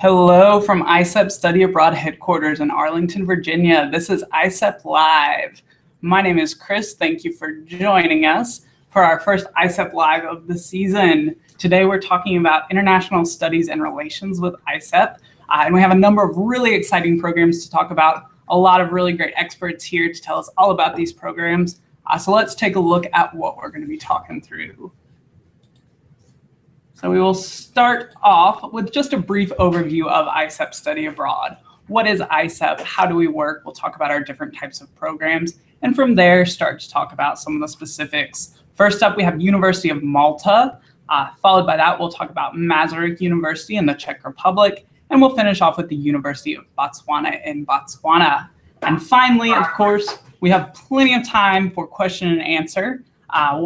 Hello from ISEP Study Abroad headquarters in Arlington, Virginia. This is ISEP Live. My name is Chris. Thank you for joining us for our first ISEP Live of the season. Today we're talking about international studies and relations with ISEP. And we have a number of really exciting programs to talk about. A lot of really great experts here to tell us all about these programs. So let's take a look at what we're going to be talking through. So we will start off with just a brief overview of ISEP Study Abroad. What is ISEP? How do we work? We'll talk about our different types of programs. And from there, start to talk about some of the specifics. First up, we have University of Malta. Followed by that, we'll talk about Masaryk University in the Czech Republic. And we'll finish off with the University of Botswana in Botswana. And finally, of course, we have plenty of time for question and answer.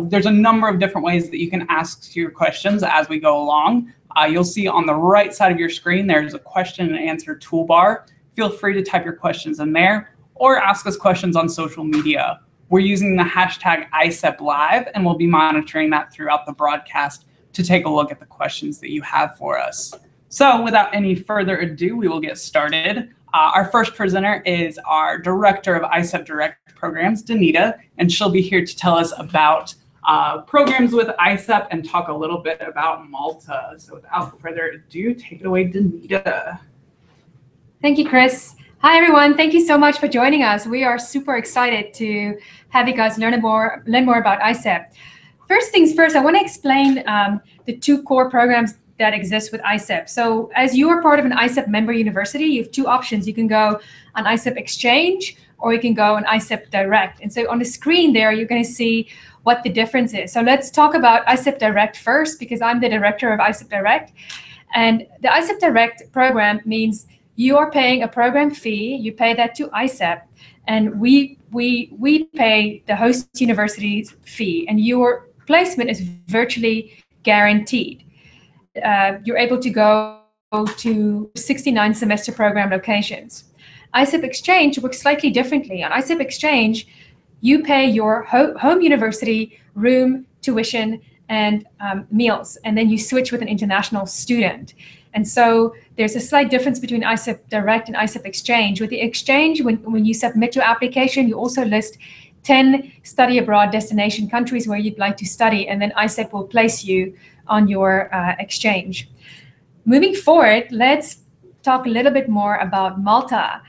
There's a number of different ways that you can ask your questions as we go along. You'll see on the right side of your screen, there's a question and answer toolbar. Feel free to type your questions in there or ask us questions on social media. We're using the hashtag ISEPLive, and we'll be monitoring that throughout the broadcast to take a look at the questions that you have for us. So without any further ado, we will get started. Our first presenter is our Director of ISEP Direct Programs, Danita, and she'll be here to tell us about programs with ISEP and talk a little bit about Malta. So without further ado, take it away, Danita. Thank you, Chris. Hi, everyone. Thank you so much for joining us. We are super excited to have you guys learn more about ISEP. First things first, I want to explain the two core programs that exists with ISEP. So as you are part of an ISEP member university, you have two options. You can go on ISEP Exchange or you can go on ISEP Direct. And so on the screen there, you're going to see what the difference is. So let's talk about ISEP Direct first, because I'm the director of ISEP Direct. And the ISEP Direct program means you are paying a program fee. You pay that to ISEP, and we pay the host university's fee, and your placement is virtually guaranteed. You're able to go to 69 semester program locations. ISEP Exchange works slightly differently. On ISEP Exchange, you pay your home university room, tuition, and meals, and then you switch with an international student. And so there's a slight difference between ISEP Direct and ISEP Exchange. With the Exchange, when you submit your application, you also list 10 study abroad destination countries where you'd like to study, and then ISEP will place you on your exchange. Moving forward, let's talk a little bit more about Malta.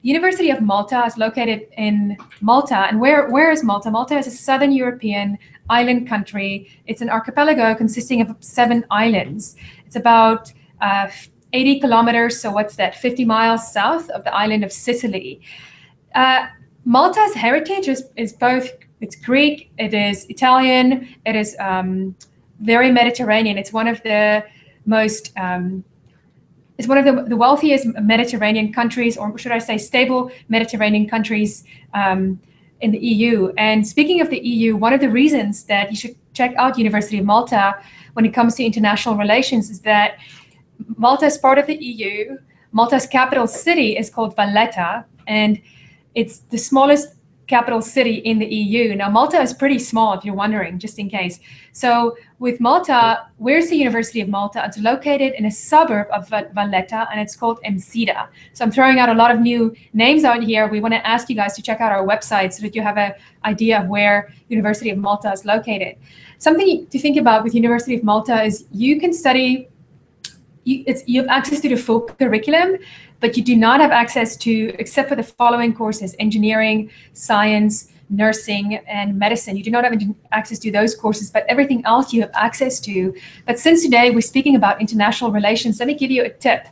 University of Malta is located in Malta. And where is Malta? Malta is a southern European island country. It's an archipelago consisting of 7 islands. It's about 80 kilometers, so what's that, 50 miles south of the island of Sicily. Malta's heritage is both, it's Greek, it is Italian, it is very Mediterranean. It's one of the most, it's one of the wealthiest Mediterranean countries, or should I say stable Mediterranean countries in the EU. And speaking of the EU, one of the reasons that you should check out University of Malta when it comes to international relations is that Malta is part of the EU. Malta's capital city is called Valletta, and it's the smallest capital city in the EU. Now, Malta is pretty small, if you're wondering, just in case. So with Malta, where's the University of Malta? It's located in a suburb of Valletta, and it's called Msida. So I'm throwing out a lot of new names out here. We want to ask you guys to check out our website so that you have an idea of where University of Malta is located. Something to think about with University of Malta is you can study, you have access to the full curriculum, but you do not have access to, except for the following courses: engineering, science, nursing, and medicine. You do not have access to those courses, but everything else you have access to. But since today we're speaking about international relations, let me give you a tip.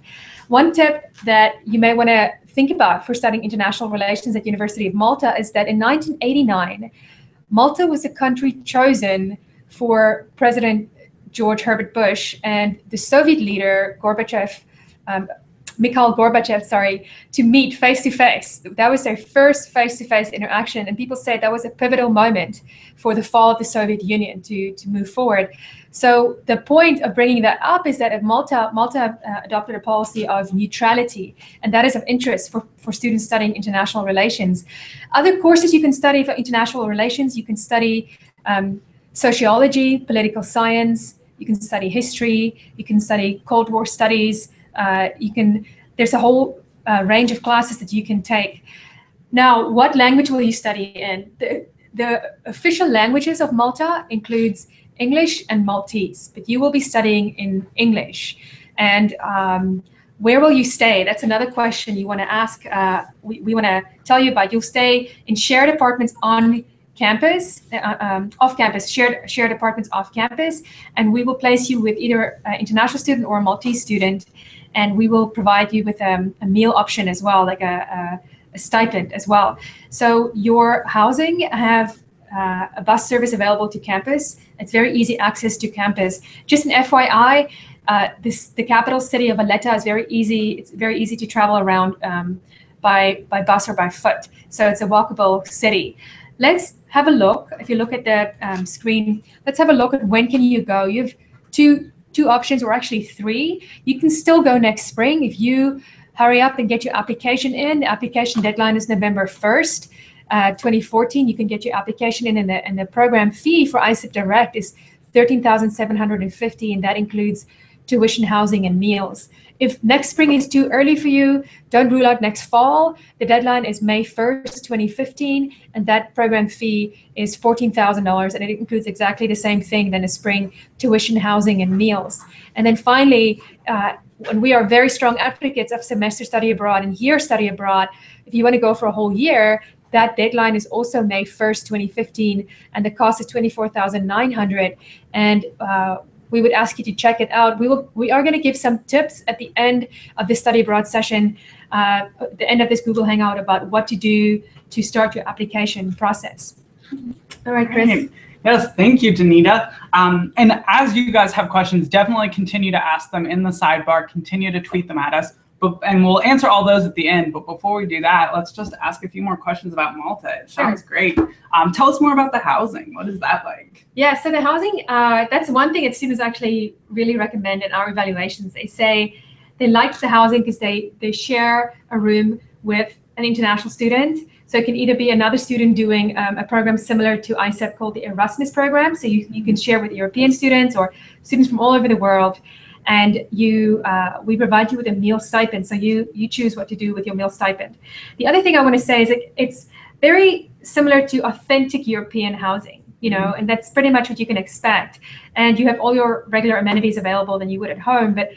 One tip that you may want to think about for studying international relations at University of Malta is that in 1989, Malta was the country chosen for President George Herbert Bush and the Soviet leader Mikhail Gorbachev, to meet face-to-face. That was their first face-to-face interaction, and people say that was a pivotal moment for the fall of the Soviet Union to move forward. So the point of bringing that up is that at Malta adopted a policy of neutrality, and that is of interest for students studying international relations. Other courses you can study for international relations, you can study sociology, political science, you can study history, you can study Cold War studies, there's a whole range of classes that you can take. Now, what language will you study in? The official languages of Malta includes English and Maltese, but you will be studying in English. And where will you stay? That's another question you want to ask. We want to tell you about. You'll stay in shared apartments on campus, off campus, shared apartments off campus, and we will place you with either an international student or a Maltese student, and we will provide you with a meal option as well, like a stipend as well. So your housing have a bus service available to campus. It's very easy access to campus. Just an FYI, the capital city of Valletta is very easy. It's very easy to travel around by bus or by foot. So it's a walkable city. Let's have a look. If you look at the screen, let's have a look at when can you go. You have two options, or actually three. You can still go next spring if you hurry up and get your application in. The application deadline is November 1st, 2014. You can get your application in, and the program fee for ISEP Direct is $13,750, and that includes tuition, housing, and meals. If next spring is too early for you, don't rule out next fall. The deadline is May 1st, 2015, and that program fee is $14,000, and it includes exactly the same thing than a spring tuition, housing, and meals. And then finally, and we are very strong advocates of semester study abroad and year study abroad. If you want to go for a whole year, that deadline is also May 1st, 2015, and the cost is $24,900. And we would ask you to check it out. We are going to give some tips at the end of this study abroad session, at the end of this Google Hangout, about what to do to start your application process. All right, Chris. Great. Yes, thank you, Danita. And as you guys have questions, definitely continue to ask them in the sidebar, continue to tweet them at us, and we'll answer all those at the end. But before we do that, let's just ask a few more questions about Malta. It sounds great. Tell us more about the housing. What is that like? Yeah, so the housing, that's one thing that students actually really recommend in our evaluations. They say they like the housing because they share a room with an international student. So it can either be another student doing a program similar to ISEP called the Erasmus program. So you can share with European students or students from all over the world. And we provide you with a meal stipend. So you choose what to do with your meal stipend. The other thing I want to say is that it's very similar to authentic European housing, and that's pretty much what you can expect. And you have all your regular amenities available than you would at home. But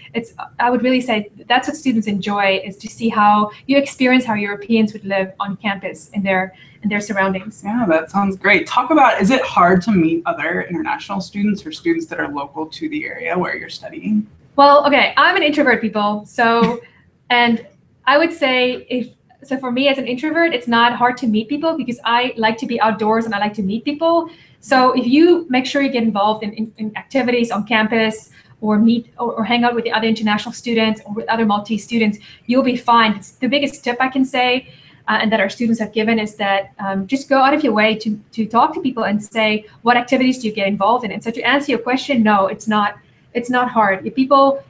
I would really say that's what students enjoy, is to see how you experience how Europeans would live on campus in their surroundings. Yeah, that sounds great. Talk about, is it hard to meet other international students or students that are local to the area where you're studying? Well, okay, I'm an introvert, people. So, and I would say so for me as an introvert, it's not hard to meet people because I like to be outdoors and I like to meet people. So if you make sure you get involved in activities on campus, or meet or hang out with the other international students or with other Maltese students, you'll be fine. It's the biggest tip I can say, and that our students have given, is that just go out of your way to talk to people and say, what activities do you get involved in? And so to answer your question, no, it's not hard.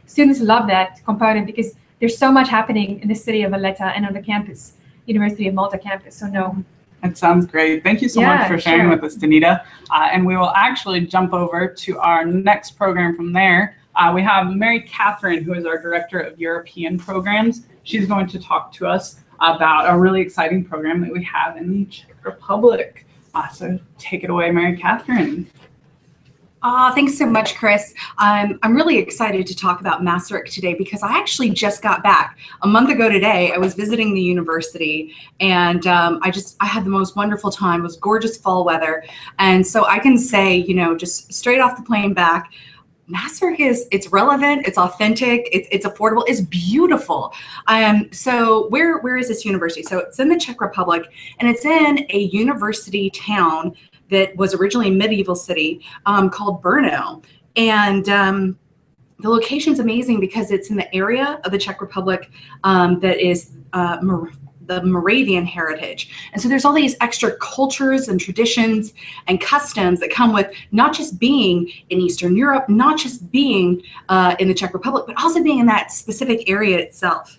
Students love that component because there's so much happening in the city of Valletta and on the campus, University of Malta campus. So no. That sounds great. Thank you so much for sharing with us, Danita. And we will actually jump over to our next program from there. We have Mary Catherine, who is our Director of European Programs. She's going to talk to us about a really exciting program that we have in the Czech Republic. So take it away, Mary Catherine. Thanks so much, Chris. I'm really excited to talk about Maastricht today because I actually just got back. A month ago today, I was visiting the university, and I had the most wonderful time. It was gorgeous fall weather. And so I can say, just straight off the plane back, Maastricht it's relevant, it's authentic, it's affordable, it's beautiful. So where is this university? So it's in the Czech Republic, and it's in a university town that was originally a medieval city called Brno. And the location's amazing because it's in the area of the Czech Republic that is the Moravian heritage. And so there's all these extra cultures and traditions and customs that come with not just being in Eastern Europe, not just being in the Czech Republic, but also being in that specific area itself.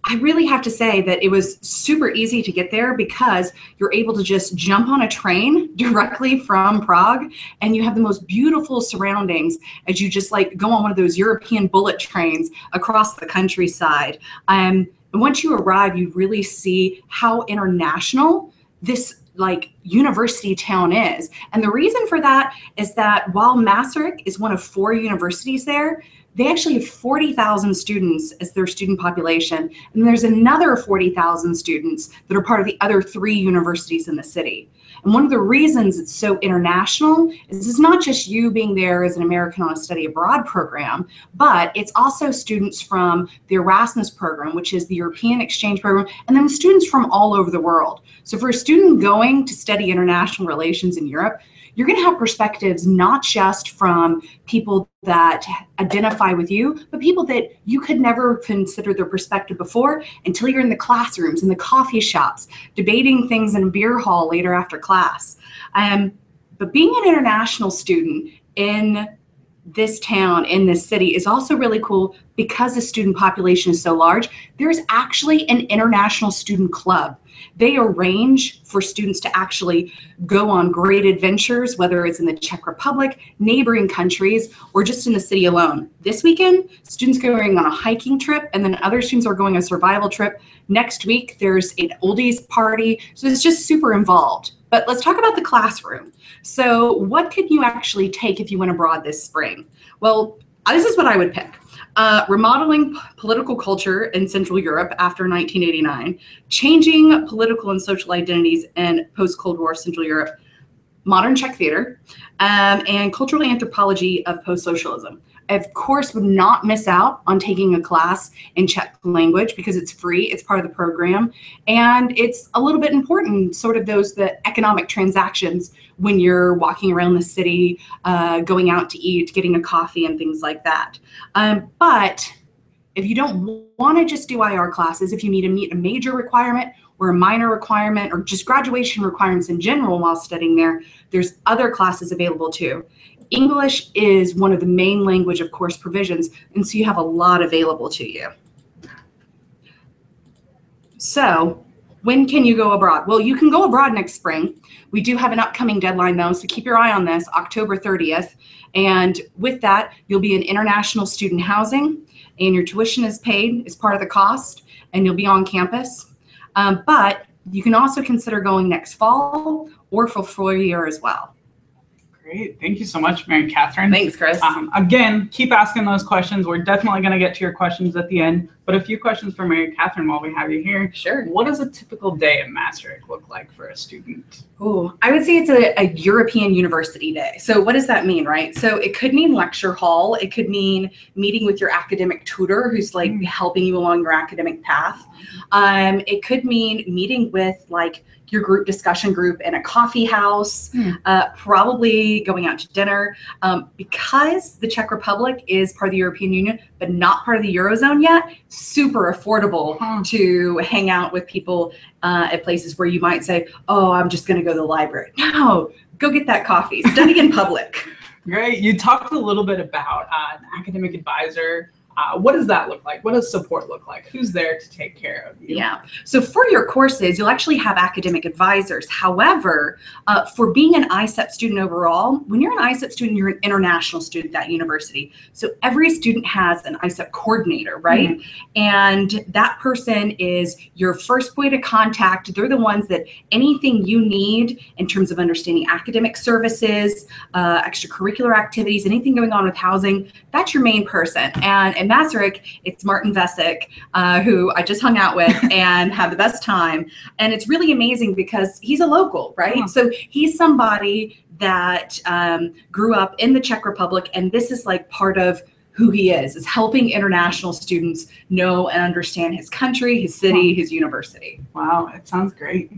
I really have to say that it was super easy to get there because you're able to just jump on a train directly from Prague, and you have the most beautiful surroundings as you just like go on one of those European bullet trains across the countryside. And once you arrive, you really see how international this like university town is. And the reason for that is that while Maastricht is one of 4 universities there, they actually have 40,000 students as their student population. And there's another 40,000 students that are part of the other 3 universities in the city. And one of the reasons it's so international is it's not just you being there as an American on a study abroad program, but it's also students from the Erasmus program, which is the European exchange program, and then students from all over the world. So for a student going to study international relations in Europe, you're going to have perspectives not just from people that identify with you, but people that you could never consider their perspective before until you're in the classrooms, in the coffee shops, debating things in a beer hall later after class. But being an international student in this town, in this city, is also really cool because the student population is so large. There's actually an international student club. They arrange for students to actually go on great adventures, whether it's in the Czech Republic, neighboring countries, or just in the city alone. This weekend, students are going on a hiking trip, and then other students are going on a survival trip. Next week, there's an oldies party. So it's just super involved. But let's talk about the classroom. So what could you actually take if you went abroad this spring? Well, this is what I would pick. Remodeling political culture in Central Europe after 1989, changing political and social identities in post-Cold War Central Europe, modern Czech theater, and cultural anthropology of post-socialism. I, of course, would not miss out on taking a class in Czech language because it's free, it's part of the program, and it's a little bit important, sort of the economic transactions when you're walking around the city, going out to eat, getting a coffee and things like that. But if you don't want to just do IR classes, if you need to meet a major requirement or a minor requirement or just graduation requirements in general while studying there, there's other classes available too. English is one of the main language of course provisions, and so you have a lot available to you. So when can you go abroad? Well, you can go abroad next spring. We do have an upcoming deadline though, so keep your eye on this, October 30th. And with that, you'll be in international student housing, and your tuition is paid as part of the cost, and you'll be on campus. But you can also consider going next fall or for 4 year as well. Great. Thank you so much, Mary Catherine. Thanks, Chris. Again, keep asking those questions. We're definitely going to get to your questions at the end, but a few questions for Mary Catherine while we have you here. Sure. What does a typical day in Maastricht look like for a student? Oh, I would say it's a European university day. So what does that mean, right? So it could mean lecture hall. It could mean meeting with your academic tutor who's like helping you along your academic path. It could mean meeting with like your group discussion group in a coffee house, probably going out to dinner. Because the Czech Republic is part of the European Union, but not part of the Eurozone yet, super affordable to hang out with people at places where you might say, oh, I'm just gonna go to the library. No, go get that coffee, study in public. Great, you talked a little bit about an academic advisor. What does that look like? What does support look like? Who's there to take care of you? Yeah, so for your courses, you'll actually have academic advisors. However, for being an ISEP student overall, when you're an ISEP student, you're an international student at university. So every student has an ISEP coordinator, right? And that person is your first point of contact. They're the ones that anything you need in terms of understanding academic services, extracurricular activities, anything going on with housing, that's your main person. And in Maastricht, it's Martin Vesic, who I just hung out with and had the best time. And it's really amazing because he's a local, right? So he's somebody that grew up in the Czech Republic, and this is like part of who he is helping international students know and understand his country, his city, his university. Wow, it sounds great.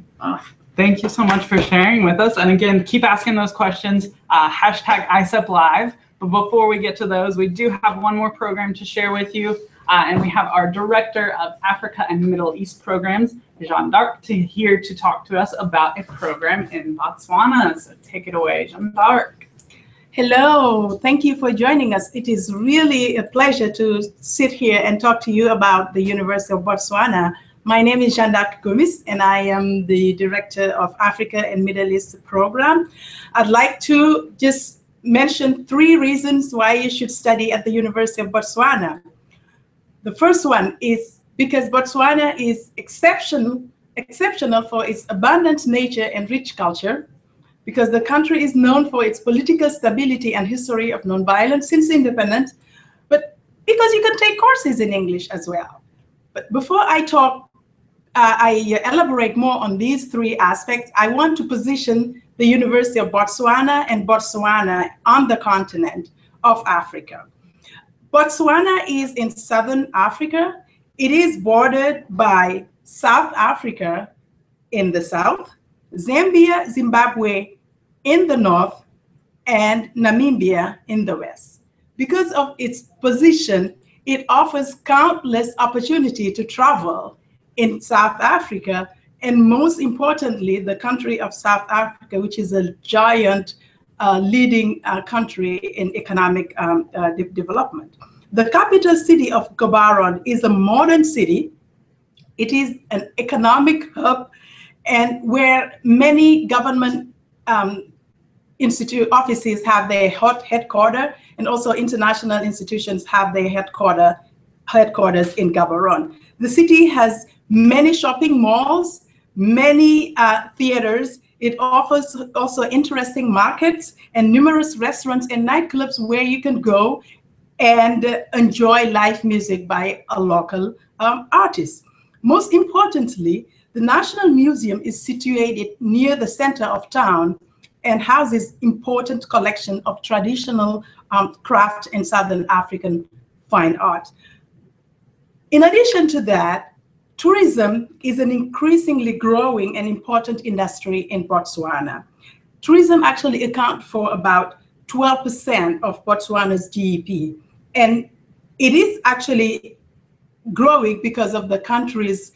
Thank you so much for sharing with us. And again, keep asking those questions, hashtag ISEP Live. But before we get to those, we do have one more program to share with you. And we have our Director of Africa and Middle East Programs, Jeanne d'Arc, here to talk to us about a program in Botswana. So take it away, Jeanne d'Arc. Hello, thank you for joining us. It is really a pleasure to sit here and talk to you about the University of Botswana. My name is Jeanne-D'Arc Gomis, and I am the Director of Africa and Middle East Program. I'd like to just mention 3 reasons why you should study at the University of Botswana. The first one is because Botswana is exceptional for its abundant nature and rich culture, because the country is known for its political stability and history of nonviolence since independence, but because you can take courses in English as well. But before I elaborate more on these 3 aspects, I want to position the University of Botswana and Botswana on the continent of Africa. Botswana is in Southern Africa. It is bordered by South Africa in the south, Zambia, Zimbabwe in the north, and Namibia in the west. Because of its position, it offers countless opportunity to travel in South Africa, and most importantly, the country of South Africa, which is a giant leading country in economic development. The capital city of Gaborone is a modern city. It is an economic hub, and where many government institute offices have their headquarters, and also international institutions have their headquarters in Gaborone. The city has many shopping malls, many theaters. It offers also interesting markets and numerous restaurants and nightclubs where you can go and enjoy live music by a local artist. Most importantly, the National Museum is situated near the center of town and houses important collection of traditional craft and Southern African fine art. In addition to that, tourism is an increasingly growing and important industry in Botswana. Tourism actually accounts for about 12% of Botswana's GDP, and it is actually growing because of the country's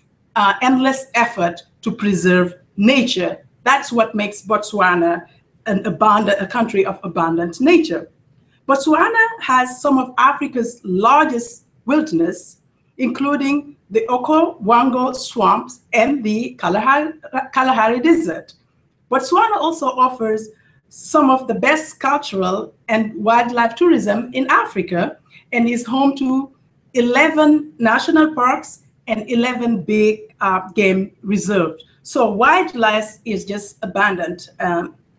endless effort to preserve nature. That's what makes Botswana a country of abundant nature. Botswana has some of Africa's largest wilderness, including the Okavango swamps and the Kalahari Desert. Botswana also offers some of the best cultural and wildlife tourism in Africa, and is home to 11 national parks and 11 big game reserves. So wildlife is just abundant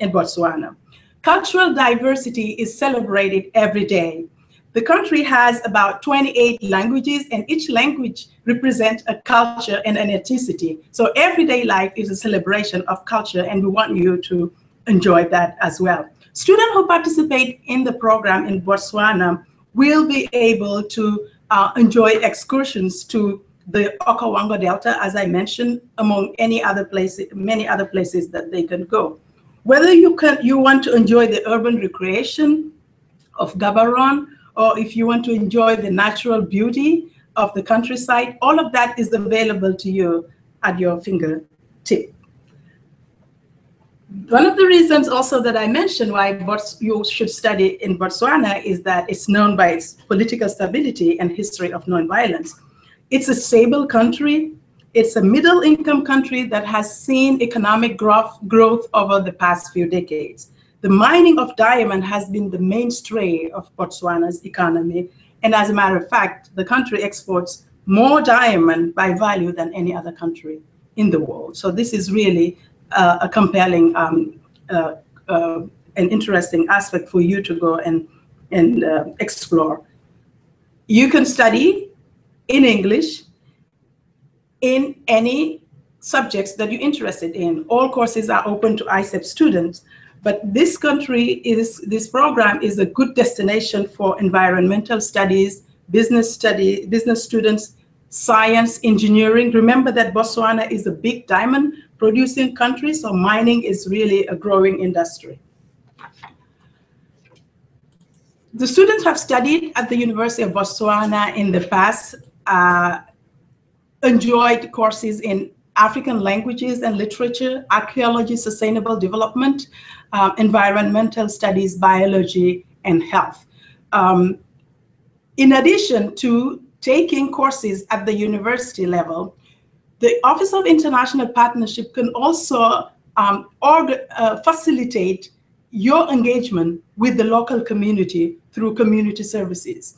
in Botswana. Cultural diversity is celebrated every day. The country has about 28 languages, and each language represents a culture and an ethnicity. So everyday life is a celebration of culture, and we want you to enjoy that as well. Students who participate in the program in Botswana will be able to enjoy excursions to the Okavango Delta, as I mentioned, among many other places that they can go. Whether you want to enjoy the urban recreation of Gaborone, or if you want to enjoy the natural beauty of the countryside, all of that is available to you at your fingertip. One of the reasons also that I mentioned why you should study in Botswana is that it's known by its political stability and history of nonviolence. It's a stable country. It's a middle-income country that has seen economic growth over the past few decades. The mining of diamond has been the mainstay of Botswana's economy. And as a matter of fact, the country exports more diamond by value than any other country in the world. So this is really a compelling and interesting aspect for you to go and explore. You can study in English in any subjects that you're interested in. All courses are open to ISEP students, but this program is a good destination for environmental studies, business students, science, engineering. Remember that Botswana is a big diamond producing country, so mining is really a growing industry. The students have studied at the University of Botswana in the past, enjoyed courses in African languages and literature, archaeology, sustainable development, environmental studies, biology, and health. In addition to taking courses at the university level, the Office of International Partnership can also facilitate your engagement with the local community through community services.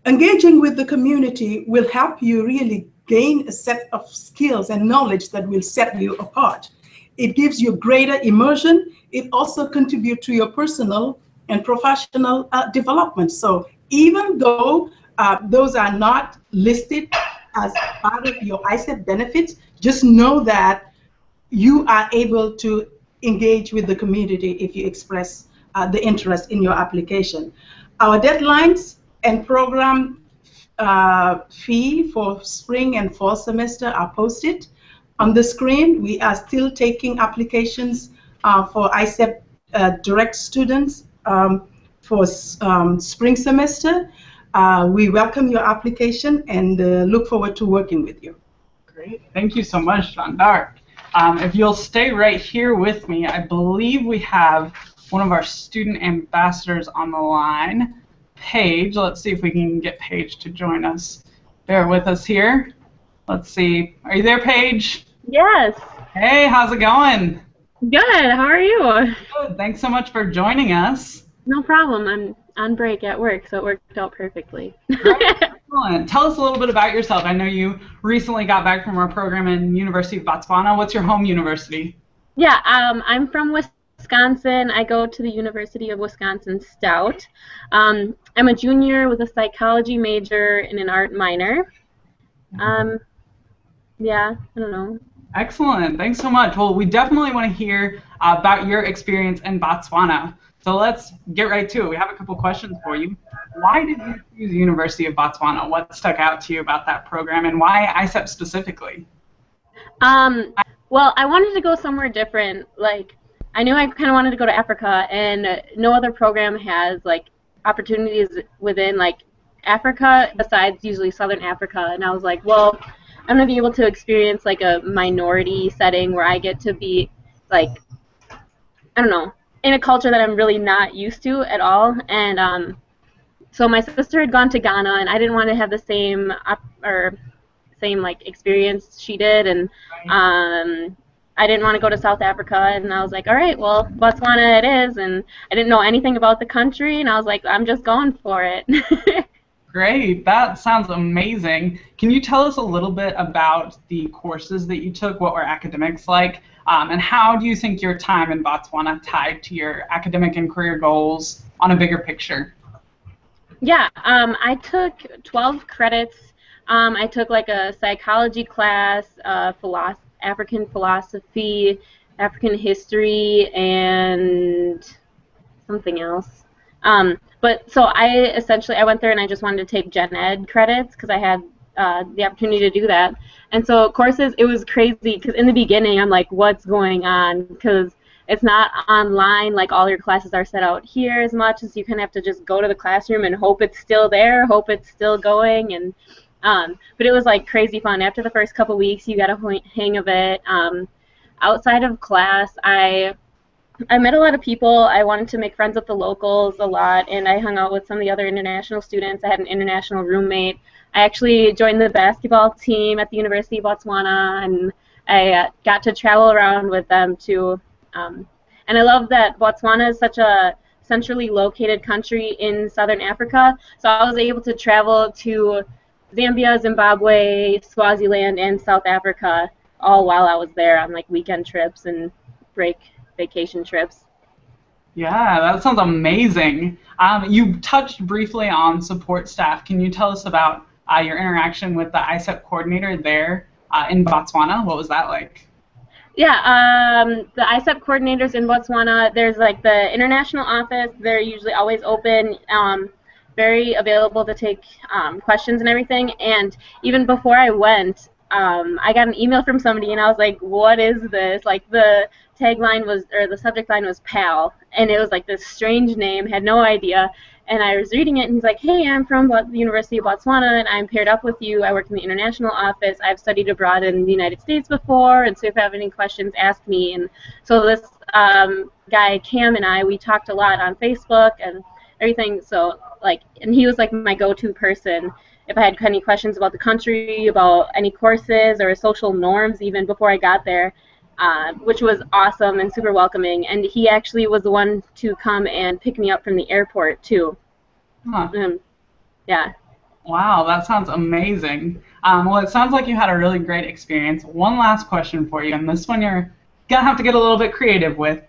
Engaging with the community will help you really gain a set of skills and knowledge that will set you apart. It gives you greater immersion. It also contributes to your personal and professional development. So even though those are not listed as part of your ISEP benefits, just know that you are able to engage with the community if you express the interest in your application. Our deadlines and program fee for spring and fall semester are posted on the screen. We are still taking applications for ISEP direct students for spring semester. We welcome your application and look forward to working with you. Great. Thank you so much, Jeanne-d'Arc. If you'll stay right here with me, I believe we have one of our student ambassadors on the line, Paige. Let's see if we can get Paige to join us. Bear with us here. Let's see. Are you there, Paige? Yes. Hey, how's it going? Good. How are you? Good. Thanks so much for joining us. No problem. I'm on break at work, so it worked out perfectly. Excellent. Tell us a little bit about yourself. I know you recently got back from our program in University of Botswana. What's your home university? Yeah, I'm from Wisconsin. I go to the University of Wisconsin Stout. I'm a junior with a psychology major and an art minor. Yeah, I don't know. Excellent. Thanks so much. Well, we definitely want to hear about your experience in Botswana. So let's get right to it. We have a couple questions for you. Why did you choose the University of Botswana? What stuck out to you about that program, and why ISEP specifically? Well, I wanted to go somewhere different. Like, I knew I kind of wanted to go to Africa, and no other program has like opportunities within like Africa besides usually Southern Africa. And I was like, well, I'm gonna be able to experience like a minority setting where I get to be like, I don't know, in a culture that I'm really not used to at all. And so my sister had gone to Ghana, and I didn't want to have the same like experience she did, and I didn't want to go to South Africa, and I was like, all right, well, Botswana it is, and I didn't know anything about the country, and I was like, I'm just going for it. Great, that sounds amazing. Can you tell us a little bit about the courses that you took? What were academics like? And how do you think your time in Botswana tied to your academic and career goals on a bigger picture? Yeah, I took 12 credits. I took like a psychology class, African philosophy, African history, and something else. But so I went there and I just wanted to take gen ed credits because I had the opportunity to do that. And so courses, it was crazy because in the beginning I'm like, what's going on? Because it's not online, like all your classes are set out here as much as you kind of have to just go to the classroom and hope it's still there, hope it's still going. And but it was like crazy fun. After the first couple weeks, you got a hang of it. Outside of class, I met a lot of people. I wanted to make friends with the locals a lot, and I hung out with some of the other international students. I had an international roommate. I actually joined the basketball team at the University of Botswana, and I got to travel around with them too. And I love that Botswana is such a centrally located country in southern Africa, so I was able to travel to Zambia, Zimbabwe, Swaziland, and South Africa all while I was there on like weekend trips and vacation trips. Yeah, that sounds amazing. You touched briefly on support staff. Can you tell us about your interaction with the ISEP coordinator there in Botswana? What was that like? Yeah, the ISEP coordinators in Botswana, there's like the international office. They're usually always open, very available to take questions and everything. And even before I went, I got an email from somebody, and I was like, what is this? Like the tagline was, or the subject line was PAL, and it was like this strange name, had no idea. And I was reading it, and he's like, hey, I'm from the University of Botswana, and I'm paired up with you. I work in the international office. I've studied abroad in the United States before, and so if you have any questions, ask me. And so this guy Cam and we talked a lot on Facebook and everything. So like, and he was like my go-to person if I had any questions about the country, about any courses or social norms even before I got there, which was awesome and super welcoming. And he actually was the one to come and pick me up from the airport too. Huh. Yeah. Wow, that sounds amazing. Well, it sounds like you had a really great experience. One last question for you, and this one you're going to have to get a little bit creative with.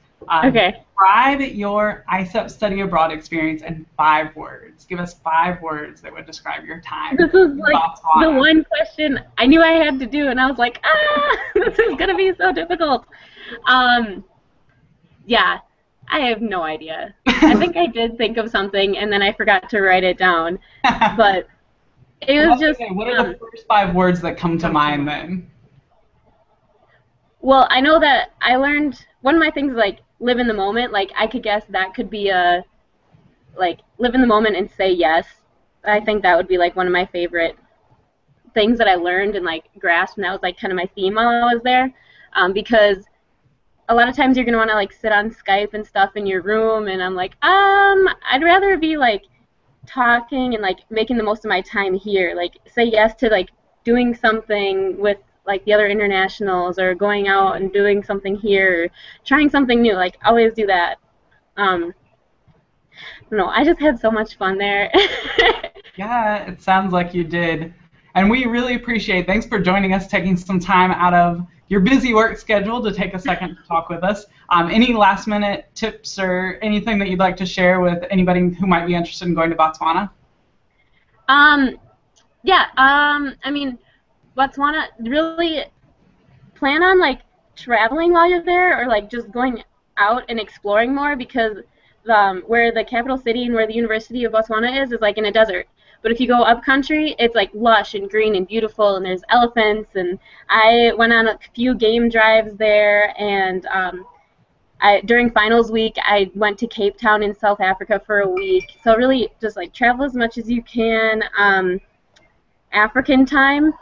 Okay. Describe your ISEP study abroad experience in 5 words. Give us 5 words that would describe your time. This is like the one question I knew I had to do, and I was like, this is going to be so difficult. Yeah, I have no idea. I think I did think of something, and then I forgot to write it down. But it was just... What are the first 5 words that come to mind then? Well, I know that I learned... One of my things is, like, live in the moment. Like, I could guess that could be a... Like, live in the moment and say yes. I think that would be, like, one of my favorite things that I learned and, like, grasped. And that was, like, kind of my theme while I was there. Because a lot of times you're going to want to, like, sit on Skype and stuff in your room. And I'm like, I'd rather be, like, talking and, like, making the most of my time here. Like, say yes to, like, doing something with, like, the other internationals, or going out and doing something here, or trying something new. Like, always do that. No, I just had so much fun there. Yeah, it sounds like you did. And we really appreciate, thanks for joining us, taking some time out of your busy work schedule to take a second to talk with us. Any last minute tips or anything that you'd like to share with anybody who might be interested in going to Botswana? Yeah, I mean, Botswana, really plan on, like, traveling while you're there, or, like, just going out and exploring more, because where the capital city and where the University of Botswana is like in a desert. But if you go up country, it's like lush and green and beautiful, and there's elephants. And I went on a few game drives there, and during finals week, I went to Cape Town in South Africa for a week. So really, just like travel as much as you can. African time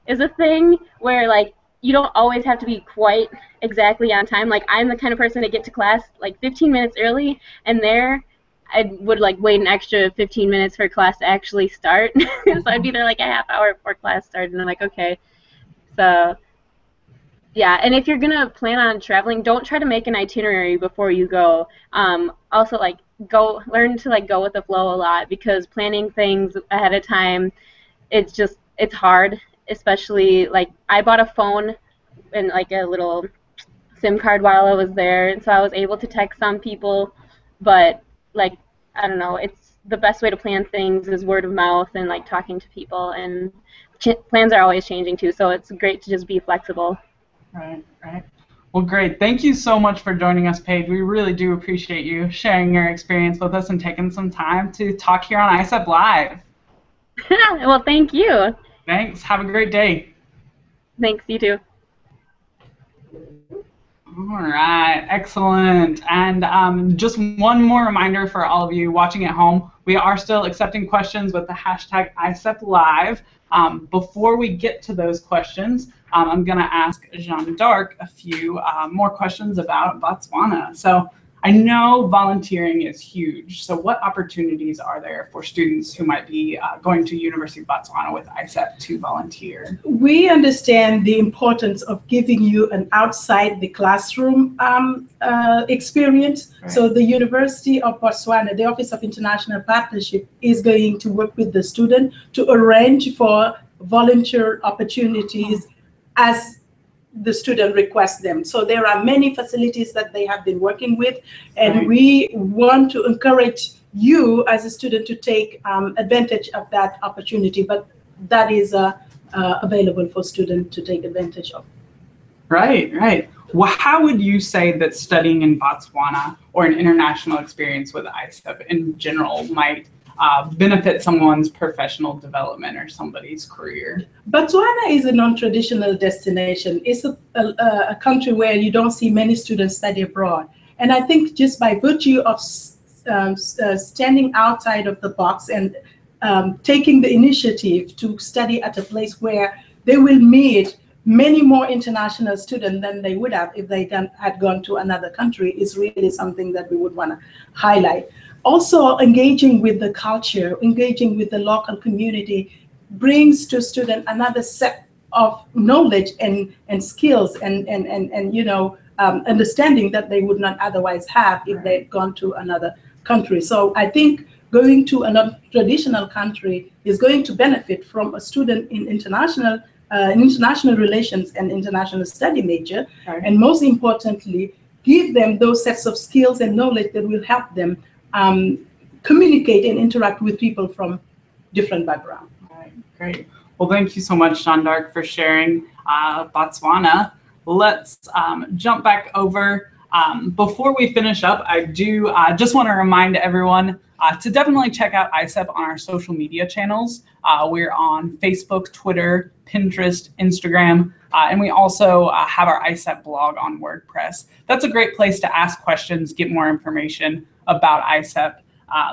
is a thing where, like, you don't always have to be quite exactly on time. Like, I'm the kind of person to get to class like 15 minutes early, and there I would, like, wait an extra 15 minutes for class to actually start. So I'd be there like a half hour before class started, and I'm like, okay. So yeah, and if you're gonna plan on traveling, don't try to make an itinerary before you go. Also, like, learn to, like, go with the flow a lot, because planning things ahead of time, it's hard. Especially, like, I bought a phone and, like, a little SIM card while I was there, and so I was able to text some people. But, like, I don't know, it's the best way to plan things is word of mouth and, like, talking to people, and plans are always changing too, so it's great to just be flexible. Right. Well, great. Thank you so much for joining us, Paige. We really do appreciate you sharing your experience with us and taking some time to talk here on ISEP Live. Well, thank you. Thanks. Have a great day. Thanks, you too. All right, excellent. And just one more reminder for all of you watching at home, we are still accepting questions with the hashtag ISEP Live. Before we get to those questions, I'm going to ask Jeanne d'Arc a few more questions about Botswana. So I know volunteering is huge. So what opportunities are there for students who might be going to University of Botswana with ISEP to volunteer? We understand the importance of giving you an outside the classroom experience. Right. So the University of Botswana, the Office of International Partnership, is going to work with the student to arrange for volunteer opportunities as the student requests them. So there are many facilities that they have been working with, and right. We want to encourage you as a student to take advantage of that opportunity, but that is available for students to take advantage of. Right. Well, how would you say that studying in Botswana or an international experience with ISEP in general might benefit someone's professional development or somebody's career? Botswana is a non-traditional destination. It's a country where you don't see many students study abroad. And I think just by virtue of standing outside of the box and taking the initiative to study at a place where they will meet many more international students than they would have if they had gone to another country is really something that we would want to highlight. Also, engaging with the culture, engaging with the local community brings to students another set of knowledge and skills and understanding that they would not otherwise have if they'd gone to another country. So I think going to a non-traditional country is going to benefit from a student in international relations and international study major, and most importantly, give them those sets of skills and knowledge that will help them communicate and interact with people from different backgrounds. All right, great. Well, thank you so much, Jeanne d'Arc, for sharing Botswana. Let's jump back over. Before we finish up, I do just want to remind everyone to definitely check out ISEP on our social media channels. We're on Facebook, Twitter, Pinterest, Instagram, and we also have our ISEP blog on WordPress. That's a great place to ask questions, get more information about ISEP.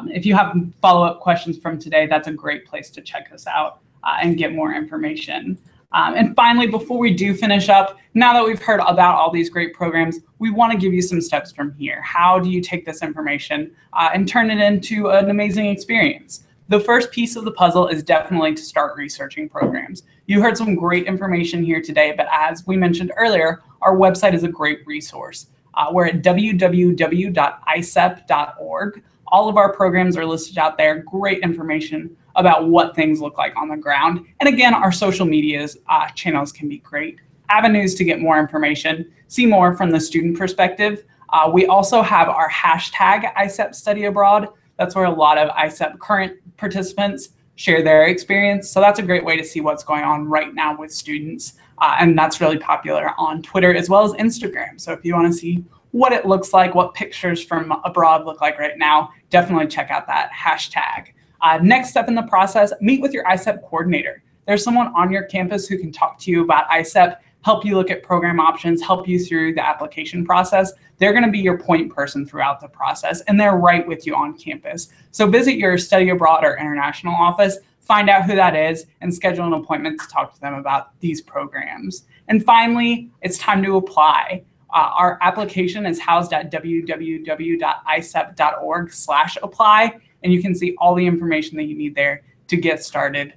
If you have follow-up questions from today, that's a great place to check us out and get more information. And finally, before we do finish up, now that we've heard about all these great programs, we want to give you some steps from here. How do you take this information and turn it into an amazing experience? The first piece of the puzzle is definitely to start researching programs. You heard some great information here today, but as we mentioned earlier, our website is a great resource. We're at www.isep.org. All of our programs are listed out there, great information about what things look like on the ground. And again, our social media channels can be great avenues to get more information, see more from the student perspective. We also have our hashtag ISEP Study Abroad. That's where a lot of ISEP current participants share their experience. So that's a great way to see what's going on right now with students. And that's really popular on Twitter as well as Instagram. So if you want to see what it looks like, what pictures from abroad look like right now, definitely check out that hashtag. Next step in the process, meet with your ISEP coordinator. There's someone on your campus who can talk to you about ISEP, help you look at program options, help you through the application process. They're going to be your point person throughout the process, and they're right with you on campus. So visit your study abroad or international office, find out who that is, and schedule an appointment to talk to them about these programs. And finally, it's time to apply. Our application is housed at www.isep.org/apply, and you can see all the information that you need there to get started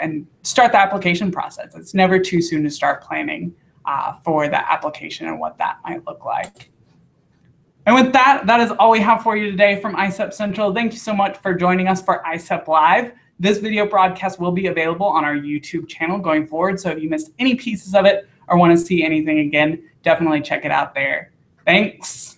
and start the application process. It's never too soon to start planning for the application and what that might look like. And with that, that is all we have for you today from ISEP Central. Thank you so much for joining us for ISEP Live. This video broadcast will be available on our YouTube channel going forward, so if you missed any pieces of it or want to see anything again, definitely check it out there. Thanks.